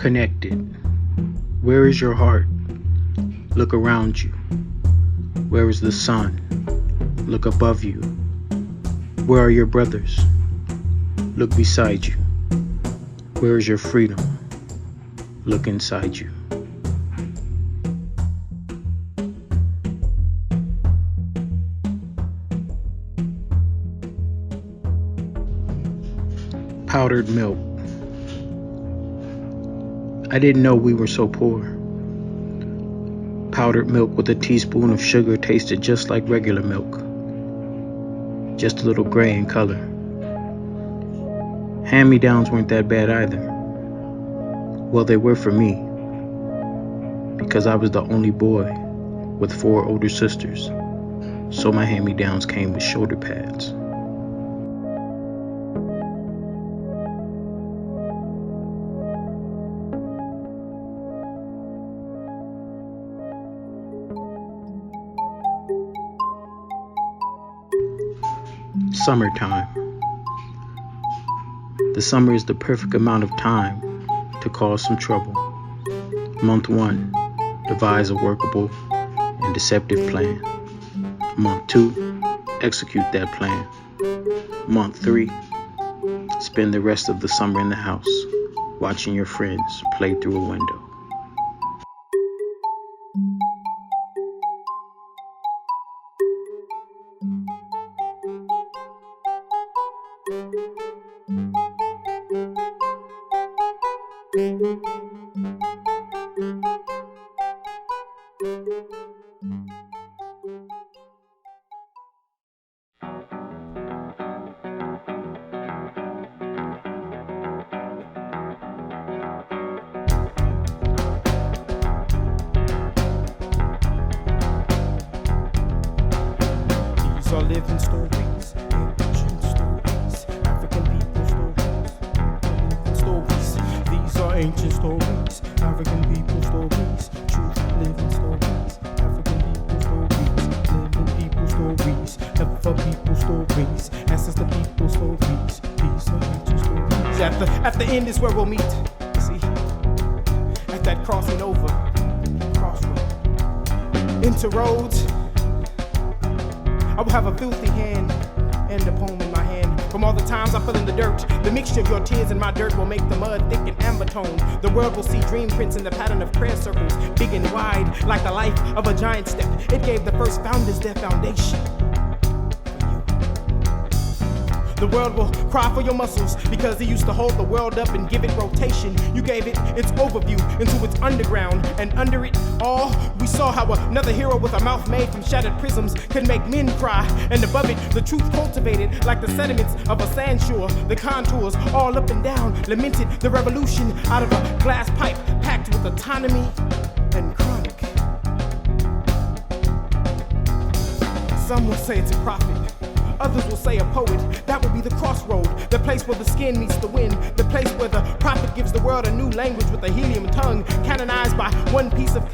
connected. Where is your heart? Look around you. Where is the sun? Look above you. Where are your brothers? Look beside you. Where is your freedom? Look inside you. Powdered milk. I didn't know we were so poor. Powdered milk with a teaspoon of sugar tasted just like regular milk, just a little gray in color. Hand-me-downs weren't that bad either. Well, they were for me, because I was the only boy with 4 older sisters, so my hand-me-downs came with shoulder pads. Summertime. The summer is the perfect amount of time to cause some trouble. Month 1, devise a workable and deceptive plan. Month 2, execute that plan. Month 3, spend the rest of the summer in the house, watching your friends play through a window. These are living stories, ancient stories, African people stories. These are ancient stories, African people stories, truth living stories, African people stories, living people stories, ever people stories, ancestor people stories. These are ancient stories. At the end is where we'll meet. See, at that crossing over, crossroad, into roads. I will have a filthy hand and a poem in my hand. From all the times I fell in the dirt, the mixture of your tears and my dirt will make the mud thick and amber tone. The world will see dream prints in the pattern of prayer circles, big and wide, like the life of a giant step. It gave the first founders their foundation. The world will cry for your muscles because he used to hold the world up and give it rotation. You gave it its overview into its underground, and under it all, we saw how another hero with a mouth made from shattered prisms could make men cry. And above it, the truth cultivated like the sediments of a sand shore. The contours all up and down lamented the revolution out of a glass pipe packed with autonomy and chronic. Some will say it's a prophet. Others will say a poet. That will be the crossroad, the place where the skin meets the wind, the place where the prophet gives the world a new language with a helium tongue, canonized by one piece of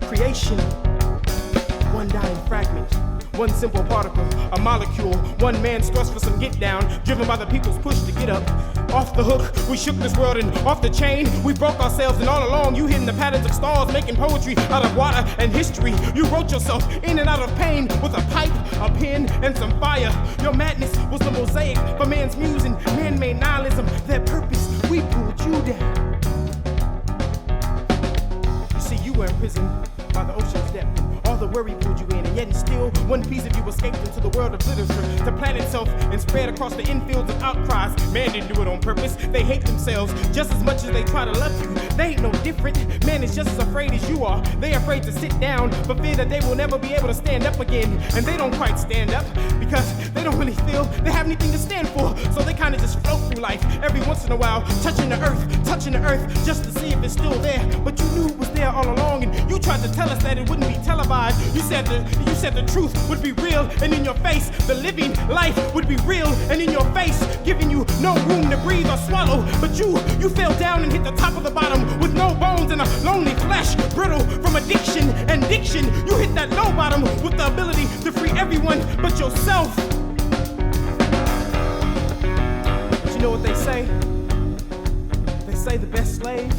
creation, one dying fragment, one simple particle, a molecule, one man's thrust for some get down, driven by the people's push to get up. Off the hook, we shook this world, and off the chain, we broke ourselves, and all along you hidden the patterns of stars, making poetry out of water and history. You wrote yourself in and out of pain with a pipe, a pen, and some fire. Your madness was the mosaic for man's muse and man-made nihilism. Their purpose, we pulled you down. You see, you were in prison by the ocean's depth. All the worry pulled you in, and yet and still, one piece of you escaped into the world of literature to plant itself and spread across the infields of outcries. Man didn't do it on purpose. They hate themselves just as much as they try to love you. They ain't no different. Man is just as afraid as you are. They afraid to sit down for fear that they will never be able to stand up again. And they don't quite stand up because they don't really feel they have anything to stand for. So they kind of just float through life every once in a while, touching the earth just to see if it's still there. But you knew it was there all along, and you tried to tell us that it wouldn't be televised. You said the truth would be real, and in your face, the living life would be real, and in your face, giving you no room to breathe or swallow. But you fell down and hit the top of the bottom with no bones and a lonely flesh, brittle from addiction and diction. You hit that low bottom with the ability to free everyone but yourself. But you know what they say? They say the best slave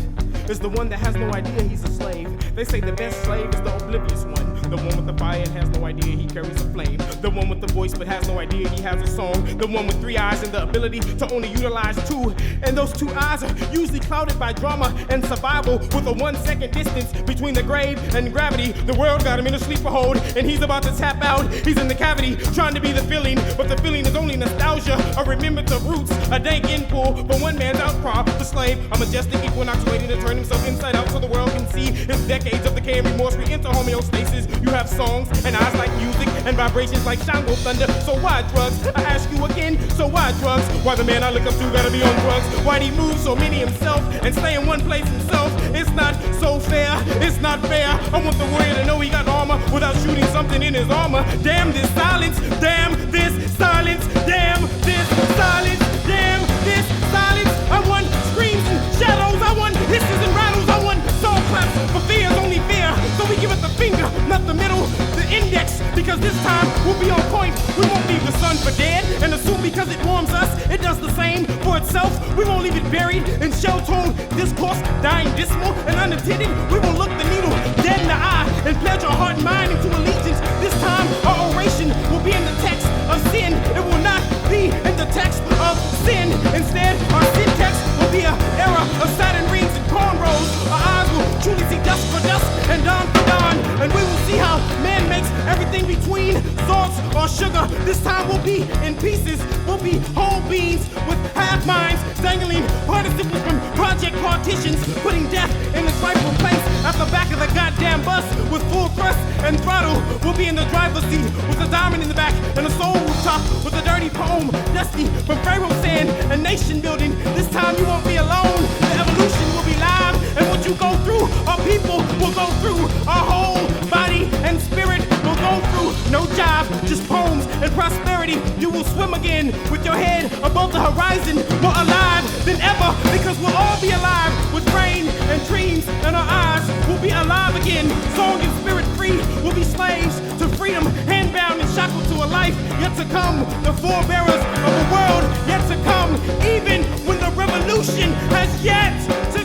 is the one that has no idea he's a slave. They say the best slave is the oblivious one. The one with the fire and has no idea he carries a flame. The one with the voice but has no idea he has a song. The one with 3 eyes and the ability to only utilize 2. And those 2 eyes are usually clouded by drama and survival, with a 1-second distance between the grave and gravity. The world got him in a sleeper hold and he's about to tap out. He's in the cavity trying to be the feeling, but the feeling is only nostalgia, a remembrance of roots, a dank inpull for one man's outcry. The slave, a majestic equinox waiting to turn himself inside out so the world can see his decades of decay and remorse re-enter homeostasis. You have songs and eyes like music and vibrations like Shango thunder. So why drugs? I ask you again, so why drugs? Why the man I look up to gotta be on drugs? Why'd he move so many himself and stay in one place himself? It's not so fair, it's not fair. I want the warrior to know he got armor without shooting something in his armor. Damn this silence, damn this silence, damn this silence, damn this silence. I want screams and shadows, I want hisses and rattles, I want soul claps, for fear is only fear. So we give it the finger, not the middle, the index, because this time we'll be on point. We won't leave the sun for dead and assume because it warms us, it does the same for itself. We won't leave it buried in shell-tone discourse, dying dismal and unattended. We will look the needle dead in the eye and pledge our heart and mind into allegiance. This time our oration will be in the text of sin. It will not be in the text of sin. Instead, our syntax will be an era of Saturn rings and cornrows. Our eyes will truly see dust for dust and dawn for dawn, and we will see how man makes everything between salts or sugar. This time we'll be in pieces. We'll be whole beings with half minds, dangling participles from project partitions, putting death in its rightful place at the back of the goddamn bus with full thrust and throttle. We'll be in the driver's seat with a diamond in the back and a soul rooftop with a dirty poem, dusty from Pharaoh sand and nation building. This time you won't be alone. The evolution will be live, and what you go through, our people will go through. Our whole body and spirit will go through. No job, just poems and prosperity. You will swim again with your head above the horizon, more alive than ever, because we'll all be alive with brain and dreams, and our eyes will be alive again. Song and spirit free, we'll be slaves to freedom, handbound and shackled to a life yet to come. The forebearers of a world yet to come, even when the revolution has yet to